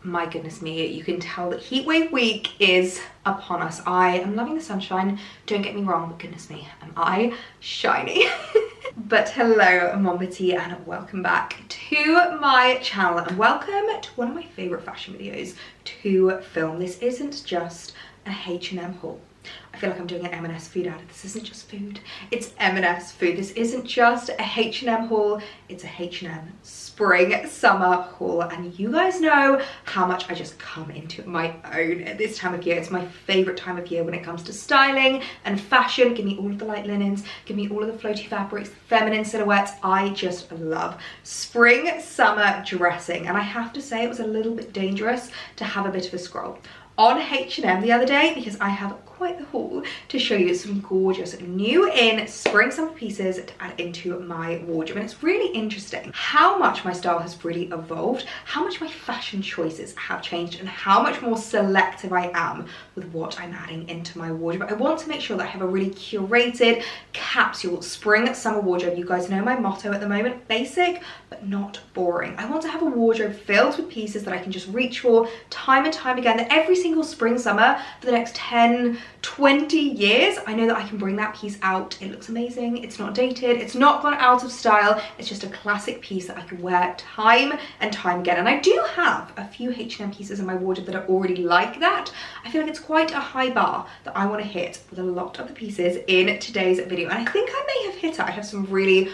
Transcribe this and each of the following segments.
My goodness me, you can tell that heatwave week is upon us. I am loving the sunshine, don't get me wrong, but goodness me, am I shiny. But hello, Mom Petite, and welcome back to my channel, and welcome to one of my favourite fashion videos to film. This isn't just a H&M haul. I feel like I'm doing an M&S food ad. This isn't just food, it's M&S food. This isn't just a H&M haul, it's a H&M spring summer haul. And you guys know how much I just come into my own at this time of year. It's my favourite time of year when it comes to styling and fashion. Give me all of the light linens, give me all of the floaty fabrics, the feminine silhouettes. I just love spring summer dressing. And I have to say, it was a little bit dangerous to have a bit of a scroll on H&M the other day, because I have quite the haul to show you. Some gorgeous new in spring summer pieces to add into my wardrobe. And it's really interesting how much my style has really evolved, how much my fashion choices have changed, and how much more selective I am with what I'm adding into my wardrobe. I want to make sure that I have a really curated capsule spring summer wardrobe. You guys know my motto at the moment: basic but not boring. I want to have a wardrobe filled with pieces that I can just reach for time and time again, that every single spring summer for the next 10 20 years I know that I can bring that piece out. It looks amazing, it's not dated, it's not gone out of style, it's just a classic piece that I can wear time and time again. And I do have a few H&M pieces in my wardrobe that are already like that. I feel like it's quite a high bar that I want to hit with a lot of the pieces in today's video, and I think I may have hit it. I have some really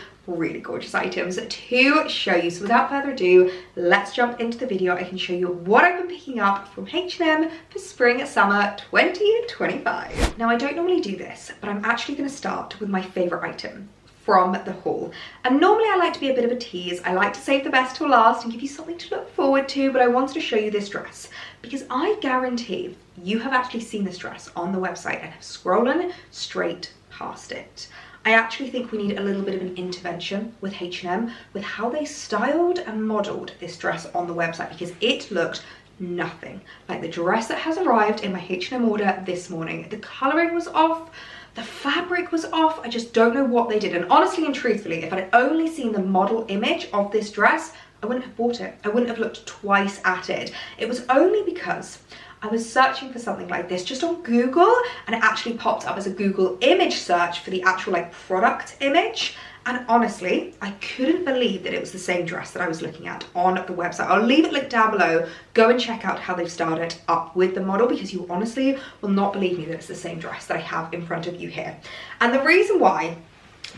gorgeous items to show you. So without further ado, let's jump into the video. I can show you what I've been picking up from H&M for spring summer 2025. Now, I don't normally do this, but I'm actually going to start with my favorite item from the haul. And normally I like to be a bit of a tease. I like to save the best till last and give you something to look forward to, but I wanted to show you this dress because I guarantee you have actually seen this dress on the website and have scrollen straight past it. I actually think we need a little bit of an intervention with H&M with how they styled and modelled this dress on the website, because it looked nothing like the dress that has arrived in my H&M order this morning. The colouring was off, the fabric was off. I just don't know what they did. And honestly and truthfully, if I'd only seen the model image of this dress, I wouldn't have bought it. I wouldn't have looked twice at it. It was only because I was searching for something like this just on Google, and it actually popped up as a Google image search for the actual like product image. And honestly, I couldn't believe that it was the same dress that I was looking at on the website. I'll leave it linked down below. Go and check out how they've styled it up with the model, because you honestly will not believe me that it's the same dress that I have in front of you here. And the reason why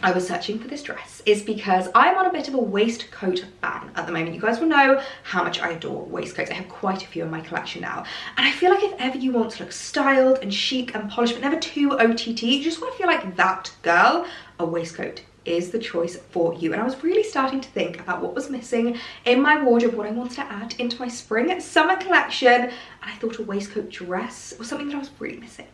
I was searching for this dress is because I'm on a bit of a waistcoat ban at the moment. You guys will know how much I adore waistcoats. I have quite a few in my collection now. And I feel like if ever you want to look styled and chic and polished, but never too OTT, you just want to feel like that girl, a waistcoat is the choice for you. And I was really starting to think about what was missing in my wardrobe, what I wanted to add into my spring summer collection, and I thought a waistcoat dress was something that I was really missing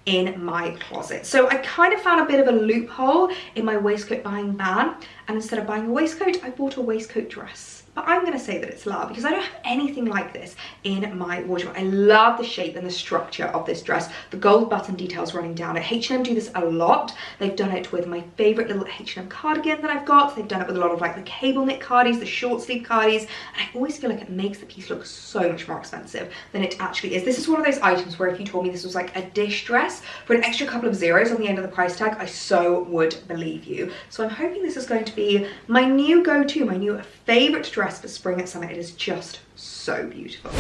in my closet. So I kind of found a bit of a loophole in my waistcoat buying ban, and instead of buying a waistcoat, I bought a waistcoat dress. But I'm going to say that it's love, because I don't have anything like this in my wardrobe. I love the shape and the structure of this dress, the gold button details running down it. H&M do this a lot. They've done it with my favorite little H&M cardigan that I've got. They've done it with a lot of like the cable knit cardis, the short sleeve cardis, and I always feel like it makes the piece look so much more expensive than it actually is. This is one of those items where if you told me this was like a dish dress for an extra couple of zeros on the end of the price tag, I so would believe you. So I'm hoping this is going to be my new go-to, my new favorite dress for spring and summer. It is just so beautiful.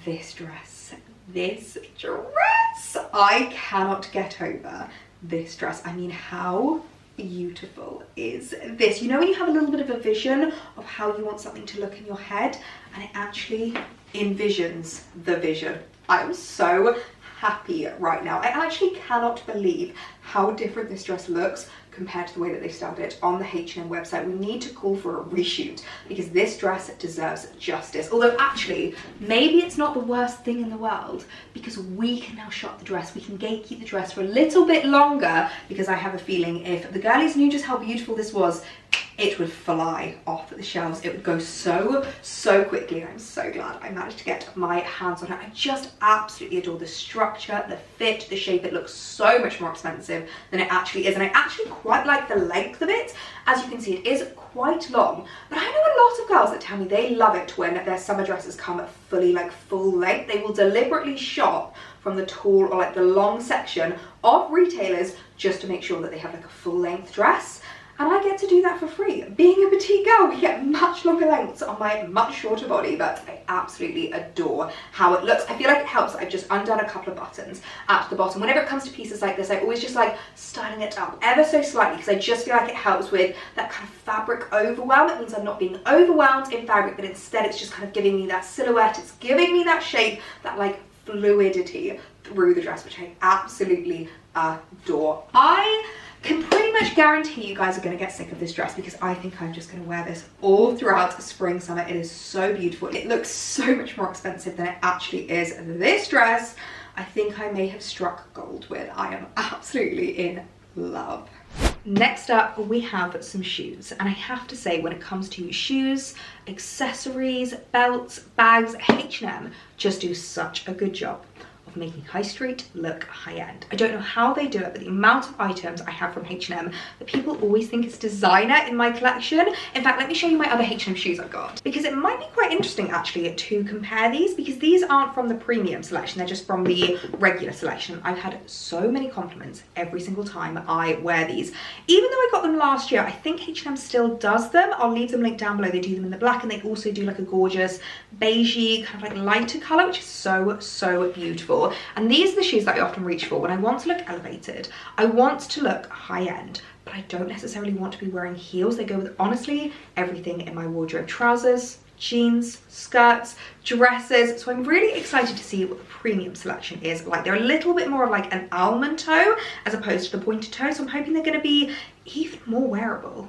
This dress, I cannot get over this dress. I mean, how beautiful is this? You know when you have a little bit of a vision of how you want something to look in your head, and it actually envisions the vision. I'm so happy right now. I actually cannot believe how different this dress looks compared to the way that they styled it on the H&M website. We need to call for a reshoot, because this dress deserves justice. Although actually, maybe it's not the worst thing in the world, because we can now shop the dress. We can gatekeep the dress for a little bit longer, because I have a feeling if the girlies knew just how beautiful this was it would fly off the shelves. It would go so quickly. I'm so glad I managed to get my hands on it. I just absolutely adore the structure, the fit, the shape. It looks so much more expensive than it actually is, and I actually quite like the length of it. As you can see, it is quite long, but I know a lot of girls that tell me they love it when their summer dresses come fully, like full length. They will deliberately shop from the tall or like the long section of retailers just to make sure that they have like a full length dress. And I get to do that for free. Being a petite girl, we get much longer lengths on my much shorter body, but I absolutely adore how it looks. I feel like it helps that I've just undone a couple of buttons at the bottom. Whenever it comes to pieces like this, I always just like styling it up ever so slightly, because I just feel like it helps with that kind of fabric overwhelm. It means I'm not being overwhelmed in fabric, but instead it's just kind of giving me that silhouette. It's giving me that shape, that like fluidity through the dress, which I absolutely adore. I can pretty much guarantee you guys are going to get sick of this dress, because I think I'm just going to wear this all throughout spring, summer. It is so beautiful. It looks so much more expensive than it actually is. This dress, I think I may have struck gold with. I am absolutely in love. Next up, we have some shoes, and I have to say, when it comes to shoes, accessories, belts, bags, H&M just do such a good job of making high street look high-end. I don't know how they do it, but the amount of items I have from H&M that people always think is designer in my collection. In fact, let me show you my other H&M shoes I've got, because it might be quite interesting actually to compare these, because these aren't from the premium selection, they're just from the regular selection. I've had so many compliments every single time I wear these. Even though I got them last year, I think H&M still does them. I'll leave them linked down below. They do them in the black, and they also do like a gorgeous beigey kind of like lighter color, which is so beautiful. And these are the shoes that I often reach for when I want to look elevated. I want to look high-end, but I don't necessarily want to be wearing heels. They go with honestly everything in my wardrobe. Trousers, jeans, skirts, dresses. So I'm really excited to see what the premium selection is like. They're a little bit more of like an almond toe as opposed to the pointed toe, so I'm hoping they're going to be even more wearable.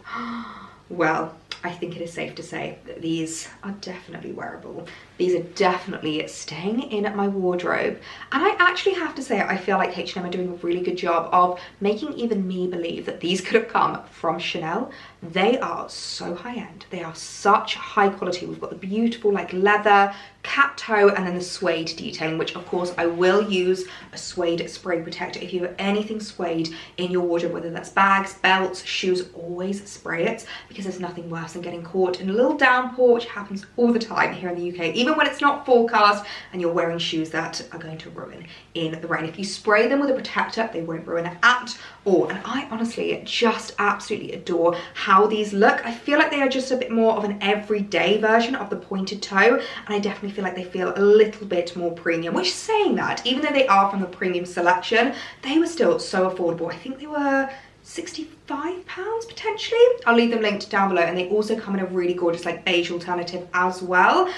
Well, I think it is safe to say that these are definitely wearable. These are definitely staying in my wardrobe. And I actually have to say, I feel like H&M are doing a really good job of making even me believe that these could have come from Chanel. They are so high-end. They are such high quality. We've got the beautiful like leather, cat toe, and then the suede detailing, which of course I will use a suede spray protector. If you have anything suede in your wardrobe, whether that's bags, belts, shoes, always spray it, because there's nothing worse than getting caught in a little downpour, which happens all the time here in the UK, even when it's not forecast and you're wearing shoes that are going to ruin in the rain. If you spray them with a protector, they won't ruin it at all. And I honestly just absolutely adore how these look. I feel like they are just a bit more of an everyday version of the pointed toe, and I definitely feel like they feel a little bit more premium, which, saying that, even though they are from the premium selection, they were still so affordable. I think they were £65 potentially. I'll leave them linked down below, and they also come in a really gorgeous like beige alternative as well.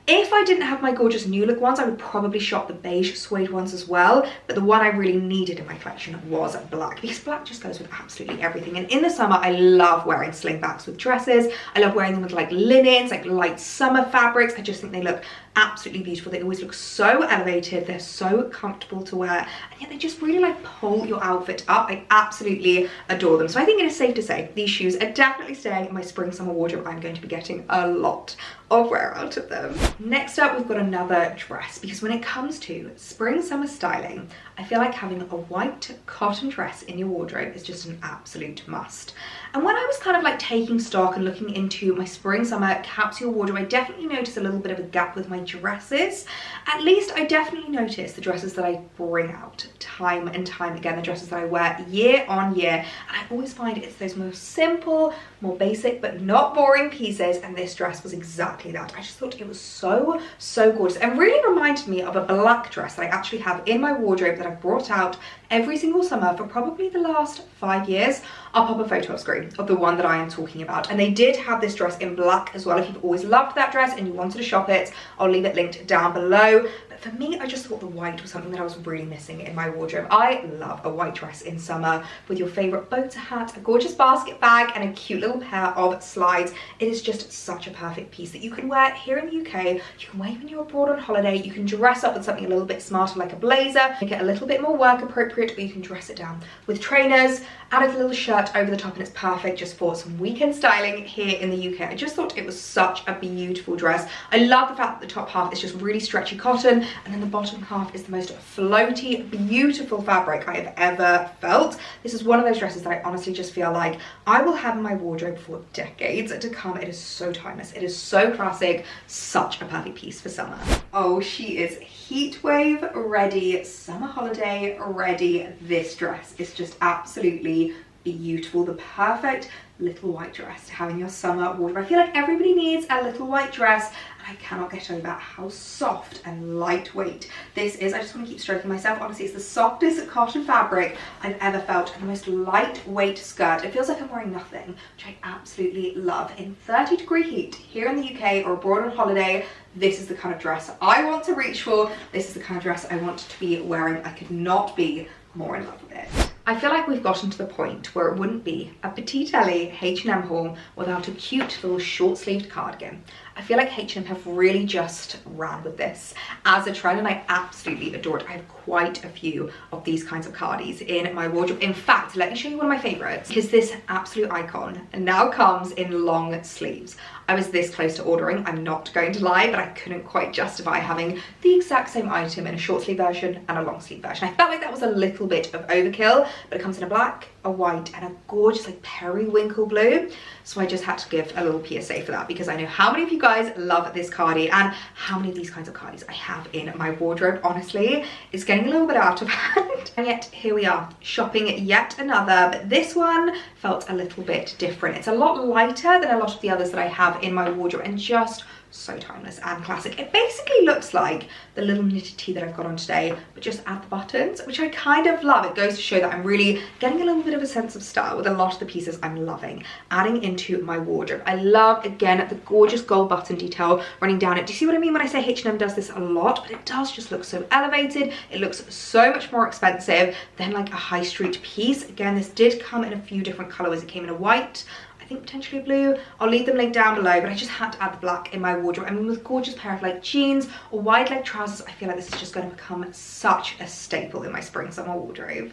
If I didn't have my gorgeous new look ones, I would probably shop the beige suede ones as well, but the one I really needed in my collection was black, because black just goes with absolutely everything. And in the summer, I love wearing slingbacks with dresses. I love wearing them with like linens, like light summer fabrics. I just think they look absolutely beautiful. They always look so elevated. They're so comfortable to wear, and yet they just really like pull your outfit up. I absolutely adore them. So I think it is safe to say these shoes are definitely staying in my spring summer wardrobe. I'm going to be getting a lot of wear out of them. Next up, we've got another dress, because when it comes to spring summer styling, I feel like having a white cotton dress in your wardrobe is just an absolute must. And when I was kind of like taking stock and looking into my spring summer capsule wardrobe, I definitely noticed a little bit of a gap with my dresses. At least I definitely noticed the dresses that I bring out time and time again, the dresses that I wear year on year. And I always find it's those most simple, more basic, but not boring pieces. And this dress was exactly that. I just thought it was so gorgeous, and really reminded me of a black dress that I actually have in my wardrobe that I've brought out every single summer for probably the last 5 years. I'll pop a photo up screen of the one that I am talking about. And they did have this dress in black as well. If you've always loved that dress and you wanted to shop it, I'll leave it linked down below. But But for me, I just thought the white was something that I was really missing in my wardrobe. I love a white dress in summer with your favorite boater hat, a gorgeous basket bag, and a cute little pair of slides. It is just such a perfect piece that you can wear here in the UK. You can wear when you're abroad on holiday. You can dress up with something a little bit smarter like a blazer, make it a little bit more work appropriate, or you can dress it down with trainers, add a little shirt over the top, and it's perfect just for some weekend styling here in the UK. I just thought it was such a beautiful dress. I love the fact that the top half is just really stretchy cotton, and then the bottom half is the most floaty, beautiful fabric I have ever felt. This is one of those dresses that I honestly just feel like I will have in my wardrobe for decades to come. It is so timeless. It is so classic. Such a perfect piece for summer. Oh, she is heat wave ready, summer holiday ready. This dress is just absolutely beautiful. The perfect little white dress to have in your summer wardrobe. I feel like everybody needs a little white dress, and I cannot get over how soft and lightweight this is. I just want to keep stroking myself. Honestly, it's the softest cotton fabric I've ever felt, and the most lightweight skirt. It feels like I'm wearing nothing, which I absolutely love. In 30-degree heat here in the UK or abroad on holiday, this is the kind of dress I want to reach for. This is the kind of dress I want to be wearing. I could not be more in love with it. I feel like we've gotten to the point where it wouldn't be a PetieElliee H&M haul without a cute little short-sleeved cardigan. I feel like H&M have really just ran with this as a trend, and I absolutely adore it. I have quite a few of these kinds of cardis in my wardrobe. In fact, let me show you one of my favorites, because this absolute icon now comes in long sleeves. I was this close to ordering, I'm not going to lie, but I couldn't quite justify having the exact same item in a short sleeve version and a long sleeve version. I felt like that was a little bit of overkill, but it comes in a black, a white, and a gorgeous like periwinkle blue. So I just had to give a little PSA for that, because I know how many of you guys love this cardi and how many of these kinds of cardis I have in my wardrobe. Honestly, it's getting a little bit out of hand. And yet here we are, shopping yet another, but this one felt a little bit different. It's a lot lighter than a lot of the others that I have in my wardrobe, and just so timeless and classic. It basically looks like the little knitted tee that I've got on today, but just add the buttons, which I kind of love. It goes to show that I'm really getting a little bit of a sense of style with a lot of the pieces I'm loving adding into my wardrobe. I love, again, the gorgeous gold button detail running down it. Do you see what I mean when I say H&M does this a lot? But it does just look so elevated. It looks so much more expensive than like a high street piece. Again, this did come in a few different colors. It came in a white, I think potentially blue. I'll leave them linked down below, but I just had to add the black in my wardrobe. I mean, with a gorgeous pair of like jeans or wide leg trousers, I feel like this is just going to become such a staple in my spring summer wardrobe.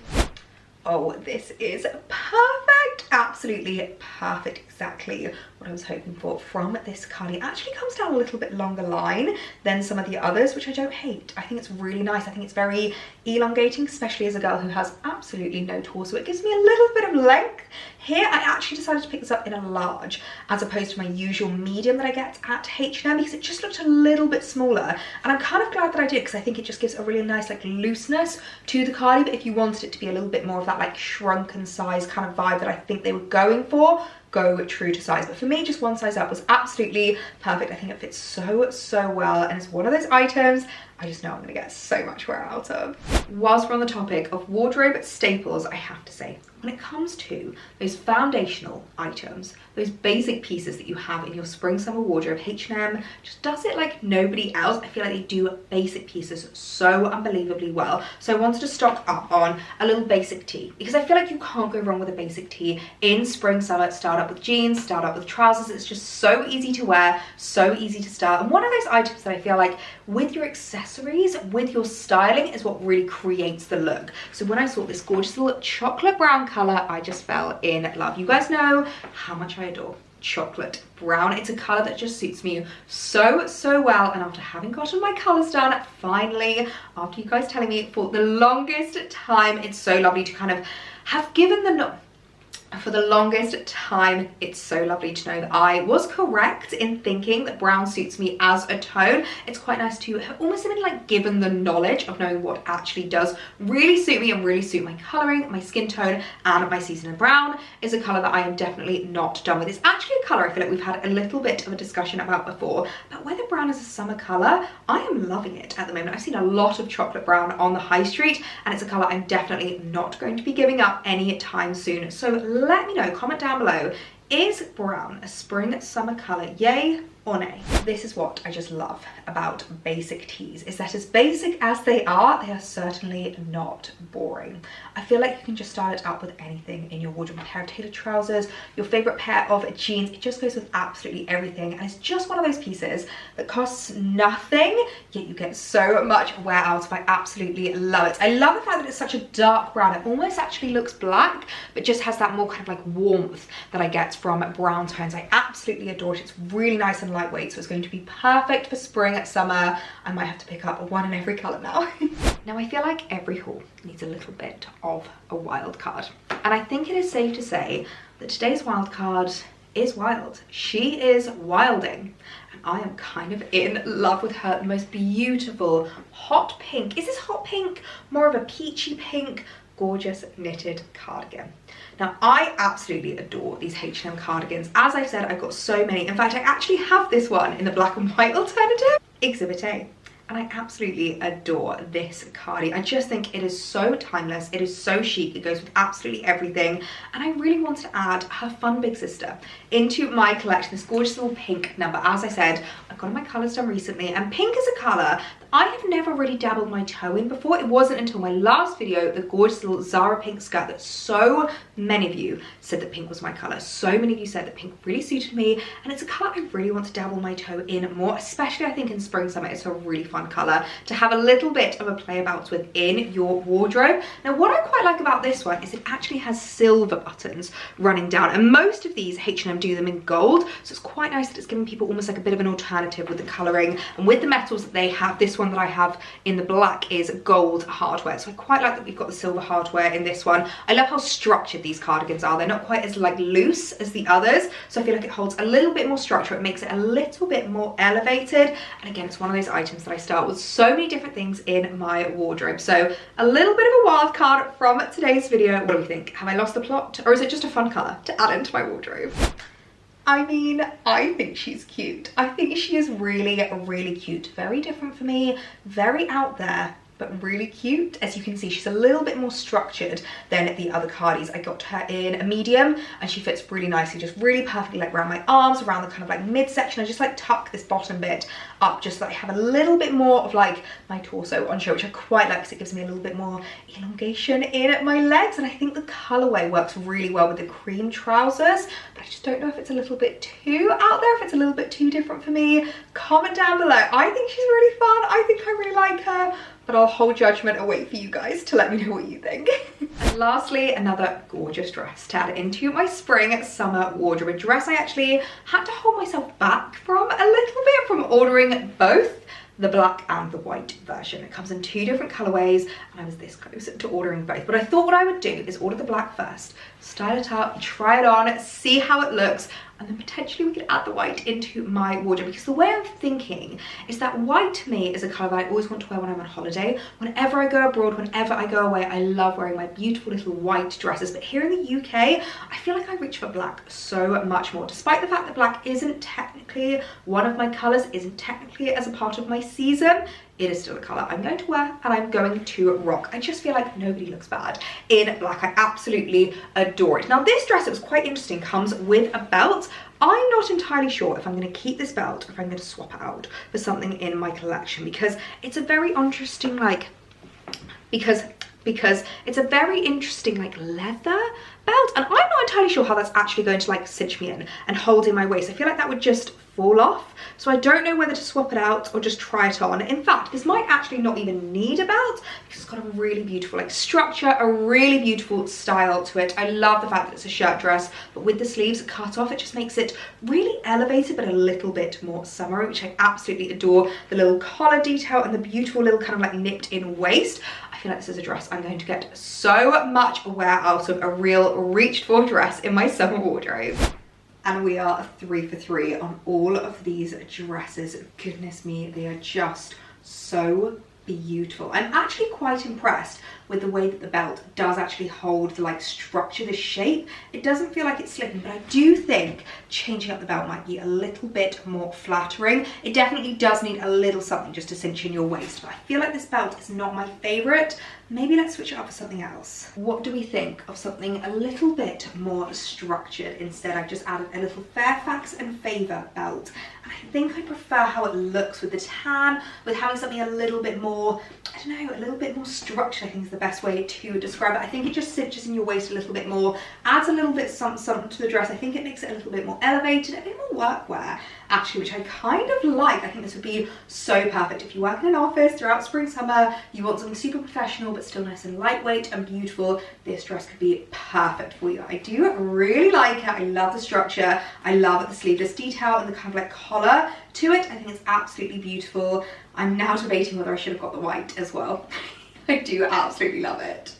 Oh, this is perfect, absolutely perfect, exactly what I was hoping for from this cardi. It actually comes down a little bit longer line than some of the others, which I don't hate. I think it's really nice. I think it's very elongating, especially as a girl who has absolutely no torso. It gives me a little bit of length. Here, I actually decided to pick this up in a large as opposed to my usual medium that I get at H&M, because it just looked a little bit smaller. And I'm kind of glad that I did, because I think it just gives a really nice like looseness to the cardi. But if you wanted it to be a little bit more of that like shrunken size kind of vibe that I think they were going for, go true to size. But for me, just one size up was absolutely perfect. I think it fits so well, and it's one of those items I just know I'm gonna get so much wear out of. Whilst we're on the topic of wardrobe staples, I have to say, when it comes to those foundational items, those basic pieces that you have in your spring summer wardrobe, H&M just does it like nobody else. I feel like they do basic pieces so unbelievably well. So I wanted to stock up on a little basic tee, because I feel like you can't go wrong with a basic tee in spring summer. Start up with jeans, start up with trousers. It's just so easy to wear, so easy to style. And one of those items that I feel like with your accessories, with your styling, is what really creates the look. So when I saw this gorgeous little chocolate brown color, I just fell in love. You guys know how much I adore chocolate brown. It's a color that just suits me so well, and after having gotten my colors done finally, after you guys telling me for the longest time, it's so lovely to kind of have given the for the longest time, it's so lovely to know that I was correct in thinking that brown suits me as a tone. It's quite nice to have almost been like given the knowledge of knowing what actually does really suit me and really suit my coloring, my skin tone, and my season. Brown is a color that I am definitely not done with. It's actually a color I feel like we've had a little bit of a discussion about before, but whether brown is a summer color, I am loving it at the moment. I've seen a lot of chocolate brown on the high street, and it's a color I'm definitely not going to be giving up any time soon. So let me know, comment down below, is brown a spring summer color? Yay or nay? This is what I just love about basic tees, is that as basic as they are certainly not boring. I feel like you can just style it up with anything in your wardrobe. A pair of tailored trousers, your favorite pair of jeans, it just goes with absolutely everything. And it's just one of those pieces that costs nothing, yet you get so much wear out of. I absolutely love it. I love the fact that it's such a dark brown. It almost actually looks black, but just has that more kind of like warmth that I get from brown tones. I absolutely adore it. It's really nice and lightweight, so it's going to be perfect for spring, summer. I might have to pick up one in every color now. Now I feel like every haul needs a little bit of a wild card, and I think it is safe to say that today's wild card is wild. She is wilding, and I am kind of in love with her. The most beautiful hot pink. Is this hot pink? More of a peachy pink, gorgeous knitted cardigan. Now I absolutely adore these H&M cardigans. As I said, I've got so many. In fact, I actually have this one in the black and white alternative, Exhibit A. And I absolutely adore this cardi. I just think it is so timeless. It is so chic. It goes with absolutely everything. And I really wanted to add her fun big sister into my collection. This gorgeous little pink number. As I said, I've got my colours done recently, and pink is a colour I have never really dabbled my toe in before. It wasn't until my last video, the gorgeous little Zara pink skirt, that so many of you said that pink was my colour. So many of you said that pink really suited me, and it's a colour I really want to dabble my toe in more, especially I think in spring, summer. It's a really fun colour to have a little bit of a play about within your wardrobe. Now what I quite like about this one is it actually has silver buttons running down, and most of these H&M do them in gold, so it's quite nice that it's giving people almost like a bit of an alternative with the colouring and with the metals that they have. This one that I have in the black is gold hardware, so I quite like that we've got the silver hardware in this one. I love how structured these cardigans are. They're not quite as like loose as the others, so I feel like it holds a little bit more structure. It makes it a little bit more elevated, and again, it's one of those items that I start with so many different things in my wardrobe. So a little bit of a wild card from today's video. What do we think? Have I lost the plot, or is it just a fun colour to add into my wardrobe? I mean, I think she's cute. I think she is really, really cute. Very different for me, very out there, but really cute. As you can see, she's a little bit more structured than the other cardis. I got her in a medium, and she fits really nicely, just really perfectly like around my arms, around the kind of like midsection. I just like tuck this bottom bit up just so that I have a little bit more of like my torso on show, which I quite like because it gives me a little bit more elongation in my legs. And I think the colorway works really well with the cream trousers, but I just don't know if it's a little bit too out there, if it's a little bit too different for me. Comment down below. I think she's really fun. I think I really like her, but I'll hold judgment and wait for you guys to let me know what you think. And lastly, another gorgeous dress to add into my spring summer wardrobe. A dress I actually had to hold myself back from a little bit from ordering both the black and the white version. It comes in two different colorways, and I was this close to ordering both. But I thought what I would do is order the black first, style it up, try it on, see how it looks, and then potentially we could add the white into my wardrobe, because the way I'm thinking is that white to me is a colour that I always want to wear when I'm on holiday. Whenever I go abroad, whenever I go away, I love wearing my beautiful little white dresses. But here in the UK, I feel like I reach for black so much more. Despite the fact that black isn't technically one of my colours, isn't technically as a part of my season, it is still a colour I'm going to wear and I'm going to rock. I just feel like nobody looks bad in black. I absolutely adore it. Now this dress, it was quite interesting, comes with a belt. I'm not entirely sure if I'm going to keep this belt or if I'm going to swap it out for something in my collection, because it's a very interesting like, because it's a very interesting like leather belt, and I'm not entirely sure how that's actually going to like cinch me in and hold in my waist. I feel like that would just fall off, so I don't know whether to swap it out or just try it on. In fact, this might actually not even need a belt, because it's got a really beautiful like structure, a really beautiful style to it. I love the fact that it's a shirt dress, but with the sleeves cut off, it just makes it really elevated but a little bit more summery, which I absolutely adore. The little collar detail and the beautiful little kind of like nipped in waist. I feel like this is a dress I'm going to get so much wear out of, a real reached for dress in my summer wardrobe. And we are 3 for 3 on all of these dresses. Goodness me, they are just so beautiful. I'm actually quite impressed with the way that the belt does actually hold the like structure, the shape. It doesn't feel like it's slipping, but I do think changing up the belt might be a little bit more flattering. It definitely does need a little something just to cinch in your waist, but I feel like this belt is not my favorite. Maybe let's switch it up for something else. What do we think of something a little bit more structured instead? I've just added a little Fairfax and Favour belt, and I think I prefer how it looks with the tan, with having something a little bit more, I don't know, a little bit more structured, I think is the best way to describe it. I think it just cinches in your waist a little bit more, adds a little bit something to the dress. I think it makes it a little bit more elevated, a bit more workwear actually, which I kind of like. I think this would be so perfect if you work in an office throughout spring, summer, you want something super professional but still nice and lightweight and beautiful. This dress could be perfect for you. I do really like it. I love the structure. I love the sleeveless detail and the kind of like collar to it. I think it's absolutely beautiful. I'm now debating whether I should have got the white as well. I do absolutely love it.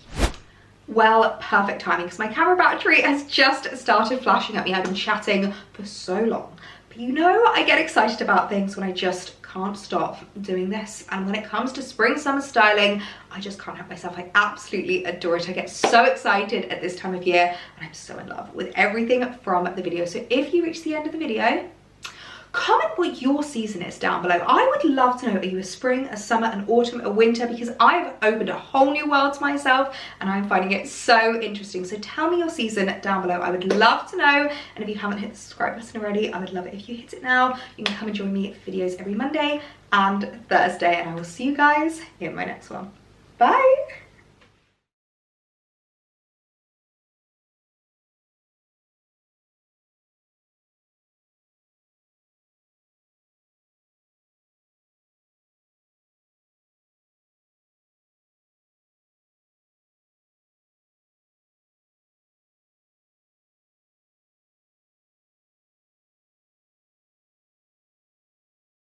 Well, perfect timing because my camera battery has just started flashing at me. I've been chatting for so long. But you know, I get excited about things when I just can't stop doing this. And when it comes to spring summer styling, I just can't help myself. I absolutely adore it. I get so excited at this time of year and I'm so in love with everything from the video. So if you reach the end of the video, comment what your season is down below. I would love to know, are you a spring, a summer, an autumn, a winter? Because I've opened a whole new world to myself and I'm finding it so interesting. So tell me your season down below. I would love to know. And if you haven't hit the subscribe button already, I would love it if you hit it now. You can come and join me for videos every Monday and Thursday, and I will see you guys in my next one. Bye.